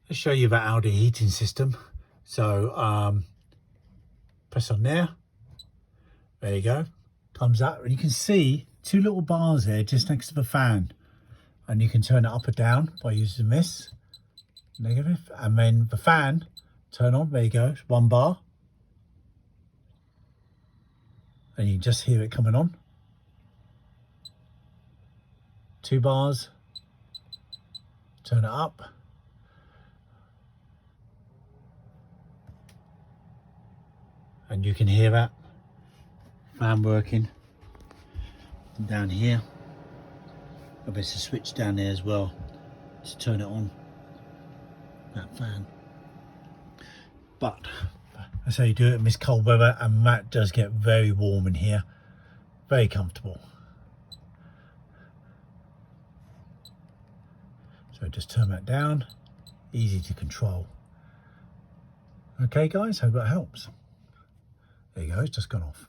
Let's show you that Alde heating system. So press on there. There you go. Comes up and you can see two little bars there just next to the fan. And you can turn it up or down by using this. Negative. And then the fan, turn on. There you go. It's one bar. And you can just hear it coming on. 2 bars. Turn it up. And you can hear that fan working. And down here, there's a switch down there as well to turn it on, that fan. But that's how you do it in this cold weather, and that does get very warm in here, very comfortable. So just turn that down, easy to control. Okay guys, hope that helps. There you go, it's just gone off.